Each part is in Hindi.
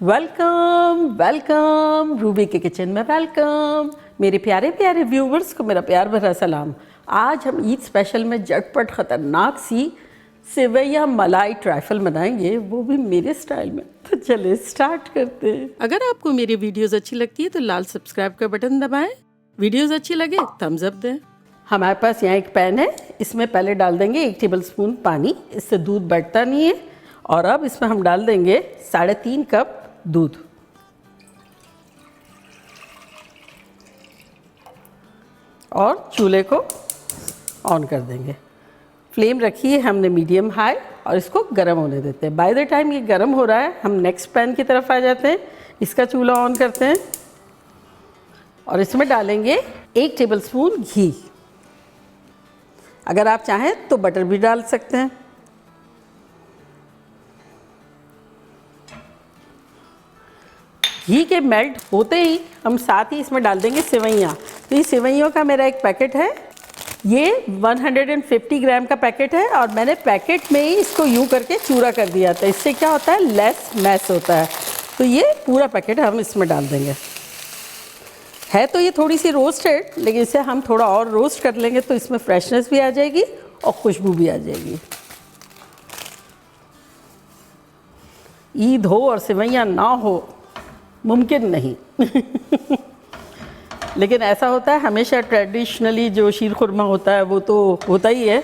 वेलकम वेलकम रूबी के किचन में वेलकम। मेरे प्यारे प्यारे व्यूवर्स को मेरा प्यार भरा सलाम। आज हम ईद स्पेशल में झटपट ख़तरनाक सी सेवैया मलाई ट्राइफल बनाएंगे, वो भी मेरे स्टाइल में। तो चले स्टार्ट करते हैं। अगर आपको मेरी वीडियोस अच्छी लगती है तो लाल सब्सक्राइब का बटन दबाएं। वीडियोस अच्छी लगे थम्स अप दें। हमारे पास यहाँ एक पैन है, इसमें पहले डाल देंगे 1 टेबलस्पून पानी। इससे दूध बढ़ता नहीं है। और अब इसमें हम डाल देंगे 3.5 कप दूध। और चूल्हे को ऑन कर देंगे। फ्लेम रखी है हमने मीडियम हाई और इसको गर्म होने देते हैं। बाय द टाइम ये गर्म हो रहा है हम नेक्स्ट पैन की तरफ आ जाते हैं। इसका चूल्हा ऑन करते हैं और इसमें डालेंगे 1 टेबलस्पून घी। अगर आप चाहें तो बटर भी डाल सकते हैं। घी के मेल्ट होते ही हम साथ ही इसमें डाल देंगे सेवैयाँ। तो ये सेवैयों का मेरा एक पैकेट है, ये 150 ग्राम का पैकेट है और मैंने पैकेट में ही इसको यूँ करके चूरा कर दिया था। इससे क्या होता है, लेस मैस होता है। तो ये पूरा पैकेट हम इसमें डाल देंगे। है तो ये थोड़ी सी रोस्टेड, लेकिन इसे हम थोड़ा और रोस्ट कर लेंगे तो इसमें फ्रेशनेस भी आ जाएगी और खुशबू भी आ जाएगी। ईद हो और सेवैयाँ ना हो मुमकिन नहीं। लेकिन ऐसा होता है हमेशा, ट्रेडिशनली जो शीर खुरमा होता है वो तो होता ही है,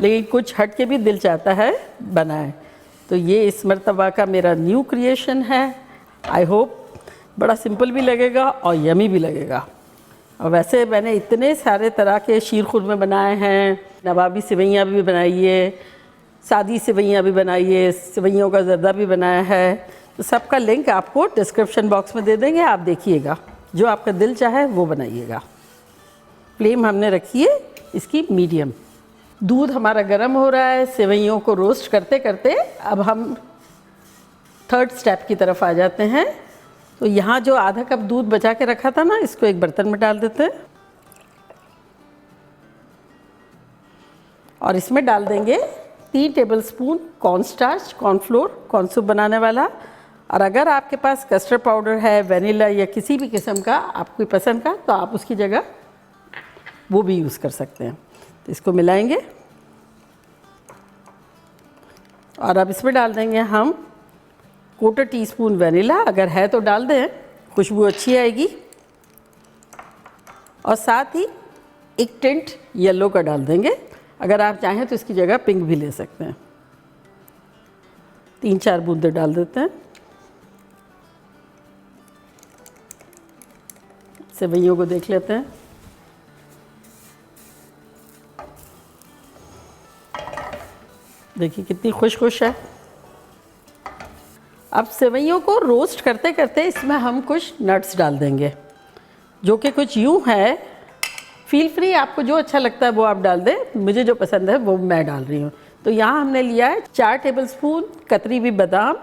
लेकिन कुछ हट के भी दिल चाहता है बनाए। तो ये इस मर्तबा का मेरा न्यू क्रिएशन है। आई होप बड़ा सिंपल भी लगेगा और यमी भी लगेगा। और वैसे मैंने इतने सारे तरह के शीर खुरमे बनाए हैं। नवाबी सेवैयाँ भी बनाई है, सादी सेवैयाँ भी बनाई है, सेवैयों का ज़र्दा भी बनाया है। तो सबका लिंक आपको डिस्क्रिप्शन बॉक्स में दे देंगे, आप देखिएगा। जो आपका दिल चाहे वो बनाइएगा। फ्लेम हमने रखी है इसकी मीडियम। दूध हमारा गर्म हो रहा है। सेवैयों को रोस्ट करते करते अब हम थर्ड स्टेप की तरफ आ जाते हैं। तो यहाँ जो आधा कप दूध बचा के रखा था ना, इसको एक बर्तन में डाल देते हैं और इसमें डाल देंगे 3 tablespoon cornstarch, cornflour, corn soup बनाने वाला। और अगर आपके पास कस्टर्ड पाउडर है, वेनिला या किसी भी किस्म का आपकी पसंद का, तो आप उसकी जगह वो भी यूज़ कर सकते हैं। तो इसको मिलाएंगे और अब इसमें डाल देंगे हम 1/4 टीस्पून वेनिला। अगर है तो डाल दें, खुशबू अच्छी आएगी। और साथ ही 1 टिंट येलो का डाल देंगे। अगर आप चाहें तो इसकी जगह पिंक भी ले सकते हैं। 3-4 बूंदे डाल देते हैं। सेवैयों को देख लेते हैं। देखिए कितनी खुश है। अब सेवैयों को रोस्ट करते करते इसमें हम कुछ नट्स डाल देंगे, जो कि कुछ यूँ है। फील फ्री, आपको जो अच्छा लगता है वो आप डाल दें। मुझे जो पसंद है वो मैं डाल रही हूँ। तो यहाँ हमने लिया है 4 टेबलस्पून कतरी हुई बादाम,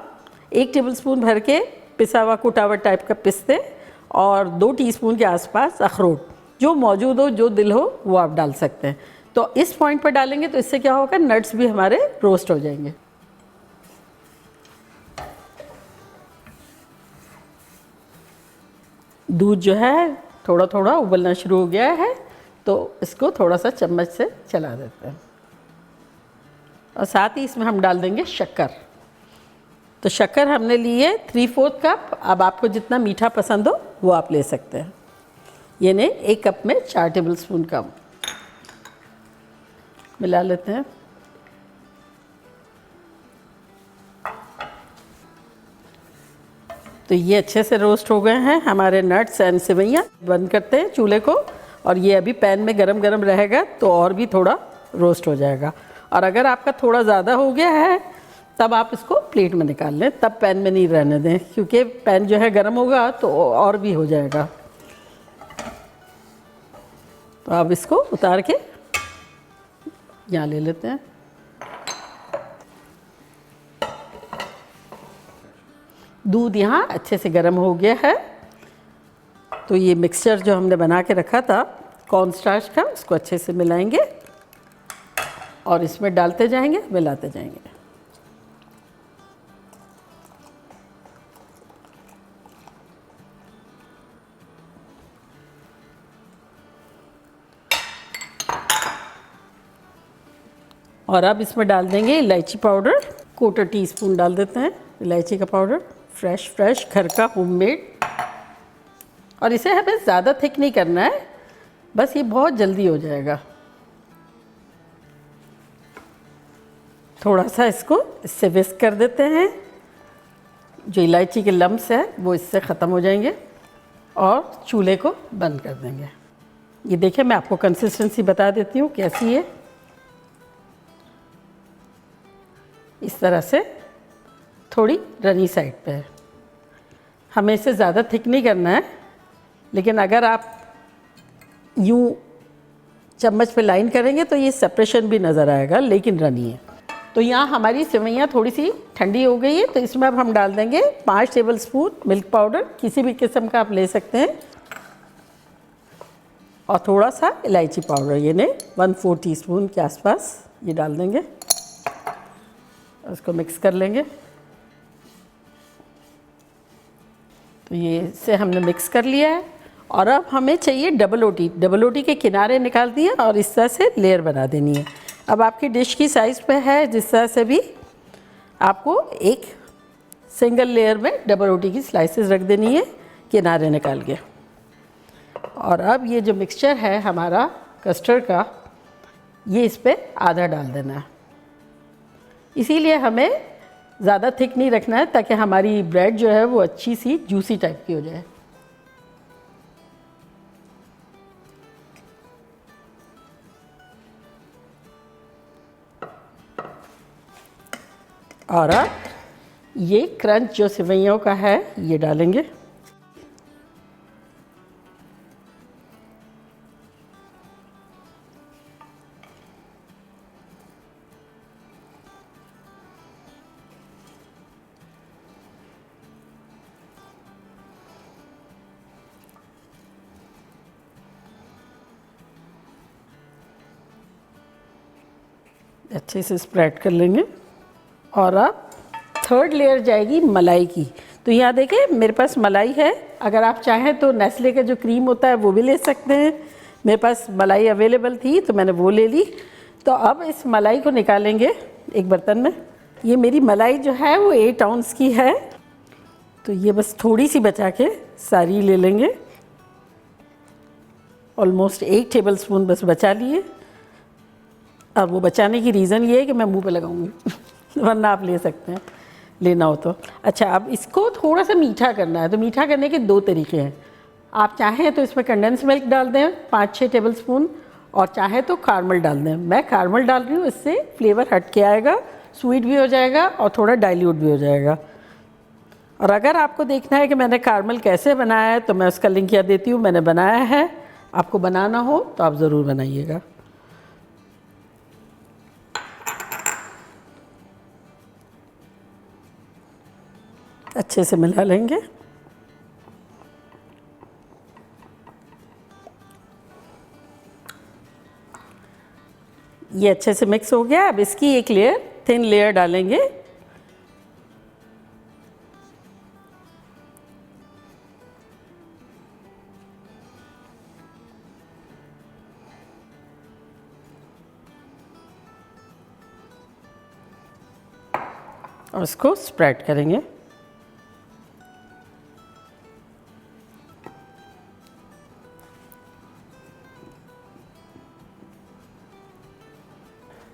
1 टेबलस्पून भर के पिसा हुआ कुटा हुआ टाइप का पिस्ते और 2 टीस्पून के आसपास अखरोट। जो मौजूद हो, जो दिल हो वो आप डाल सकते हैं। तो इस पॉइंट पर डालेंगे तो इससे क्या होगा, नट्स भी हमारे रोस्ट हो जाएंगे। दूध जो है थोड़ा थोड़ा उबलना शुरू हो गया है, तो इसको थोड़ा सा चम्मच से चला देते हैं। और साथ ही इसमें हम डाल देंगे शक्कर। तो शक्कर हमने ली है 3/4 कप। अब आपको जितना मीठा पसंद हो वो आप ले सकते हैं। यानी 1 कप में 4 टेबलस्पून कम। मिला लेते हैं। तो ये अच्छे से रोस्ट हो गए हैं हमारे नट्स एंड सेवैयाँ। बंद करते हैं चूल्हे को और ये अभी पैन में गरम गरम रहेगा तो और भी थोड़ा रोस्ट हो जाएगा। और अगर आपका थोड़ा ज़्यादा हो गया है तब आप इसको प्लेट में निकाल लें, तब पैन में नहीं रहने दें, क्योंकि पैन जो है गर्म होगा तो और भी हो जाएगा। तो अब इसको उतार के यहाँ ले लेते हैं। दूध यहाँ अच्छे से गर्म हो गया है। तो ये मिक्सचर जो हमने बना के रखा था कॉर्नस्टार्च का, उसको अच्छे से मिलाएंगे और इसमें डालते जाएंगे, मिलाते जाएंगे। और अब इसमें डाल देंगे इलायची पाउडर, 1/4 टीस्पून डाल देते हैं इलायची का पाउडर, फ्रेश घर का होममेड। और इसे हमें ज़्यादा थिक नहीं करना है, बस ये बहुत जल्दी हो जाएगा। थोड़ा सा इसको इससे विस्क कर देते हैं, जो इलायची के लम्स है वो इससे ख़त्म हो जाएंगे और चूल्हे को बंद कर देंगे। ये देखिए, मैं आपको कंसिस्टेंसी बता देती हूँ कैसी है। इस तरह से थोड़ी रनी साइड पे है। हमें इसे ज़्यादा थिक नहीं करना है, लेकिन अगर आप यूँ चम्मच पे लाइन करेंगे तो ये सेपरेशन भी नज़र आएगा, लेकिन रनी है। तो यहाँ हमारी सेवइयाँ थोड़ी सी ठंडी हो गई है, तो इसमें अब हम डाल देंगे 5 टेबलस्पून मिल्क पाउडर, किसी भी किस्म का आप ले सकते हैं, और थोड़ा सा इलायची पाउडर, यानी 1/4 टीस्पून के आसपास ये डाल देंगे। उसको मिक्स कर लेंगे। तो ये इसे हमने मिक्स कर लिया है। और अब हमें चाहिए डबल रोटी। डबल रोटी के किनारे निकाल दिए और इस तरह से लेयर बना देनी है। अब आपकी डिश की साइज़ पे है, जिस तरह से भी आपको एक सिंगल लेयर में डबल रोटी की स्लाइसेस रख देनी है किनारे निकाल के। और अब ये जो मिक्सचर है हमारा कस्टर्ड का, ये इस पर आधा डाल देना है। इसीलिए हमें ज़्यादा थिक नहीं रखना है, ताकि हमारी ब्रेड जो है वो अच्छी सी जूसी टाइप की हो जाए। और अब ये क्रंच जो सेवइयों का है ये डालेंगे। अच्छे से स्प्रेड कर लेंगे। और अब थर्ड लेयर जाएगी मलाई की। तो यहाँ देखिए, मेरे पास मलाई है। अगर आप चाहें तो नेस्ले का जो क्रीम होता है वो भी ले सकते हैं। मेरे पास मलाई अवेलेबल थी तो मैंने वो ले ली। तो अब इस मलाई को निकालेंगे एक बर्तन में। ये मेरी मलाई जो है वो 8 आउंस की है, तो ये बस थोड़ी सी बचा के सारी ले लेंगे। ऑलमोस्ट 1 टेबलस्पून बस बचा लिए। और वो बचाने की रीज़न ये है कि मैं मुंह पे लगाऊंगी वरना आप ले सकते हैं, लेना हो तो। अच्छा, अब इसको थोड़ा सा मीठा करना है। तो मीठा करने के 2 तरीके हैं। आप चाहें तो इसमें कंडेंस मिल्क डाल दें 5-6 टेबलस्पून, और चाहे तो कारामल डाल दें। मैं कारामल डाल रही हूँ, इससे फ्लेवर हट के आएगा, स्वीट भी हो जाएगा और थोड़ा डाइल्यूट भी हो जाएगा। और अगर आपको देखना है कि मैंने कारामल कैसे बनाया है तो मैं उसका लिंक यहाँ देती हूँ। मैंने बनाया है, आपको बनाना हो तो आप ज़रूर बनाइएगा। अच्छे से मिला लेंगे। ये अच्छे से मिक्स हो गया। अब इसकी एक लेयर, थिन लेयर डालेंगे। और उसको स्प्रेड करेंगे।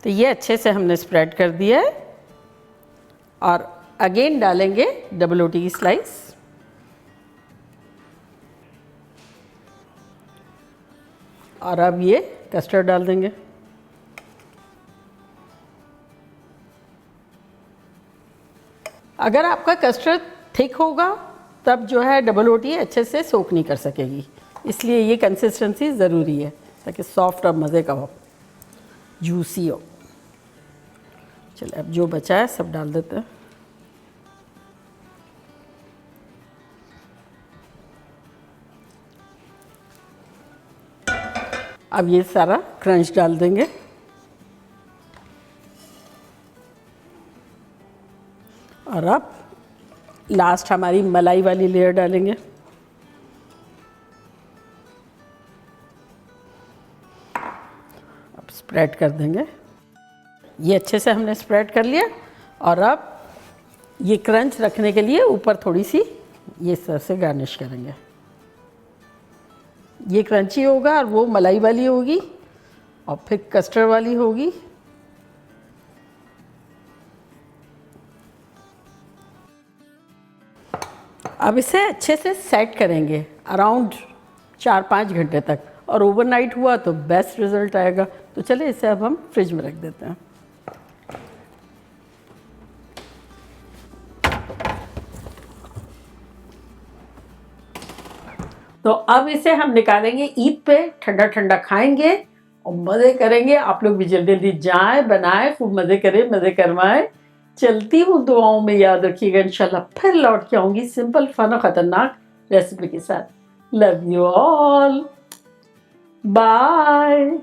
तो ये अच्छे से हमने स्प्रेड कर दिया है। और अगेन डालेंगे डबल रोटी की स्लाइस। और अब ये कस्टर्ड डाल देंगे। अगर आपका कस्टर्ड थिक होगा तब जो है डबल रोटी अच्छे से सोक नहीं कर सकेगी, इसलिए ये कंसिस्टेंसी ज़रूरी है ताकि सॉफ्ट और मज़े का हो, जूसी हो। चलिए, अब जो बचा है सब डाल देते हैं। अब ये सारा क्रंच डाल देंगे। और अब लास्ट हमारी मलाई वाली लेयर डालेंगे। अब स्प्रेड कर देंगे। ये अच्छे से हमने स्प्रेड कर लिया और अब ये क्रंच रखने के लिए ऊपर थोड़ी सी ये इस तरह से गार्निश करेंगे। ये क्रंची होगा और वो मलाई वाली होगी और फिर कस्टर्ड वाली होगी। अब इसे अच्छे से सेट करेंगे अराउंड 4-5 घंटे तक, और ओवरनाइट हुआ तो बेस्ट रिजल्ट आएगा। तो चलिए इसे अब हम फ्रिज में रख देते हैं। तो अब इसे हम निकालेंगे ईद पे, ठंडा ठंडा खाएंगे और मज़े करेंगे। आप लोग भी जल्दी जल्दी जाएं, बनाएं, खूब मज़े करें, मज़े करवाएं। चलती हूँ, दुआओं में याद रखिएगा। इंशाल्लाह फिर लौट के आऊँगी सिंपल, फन और ख़तरनाक रेसिपी के साथ। लव यू ऑल, बाय,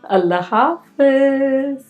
अल्लाह हाफिज़।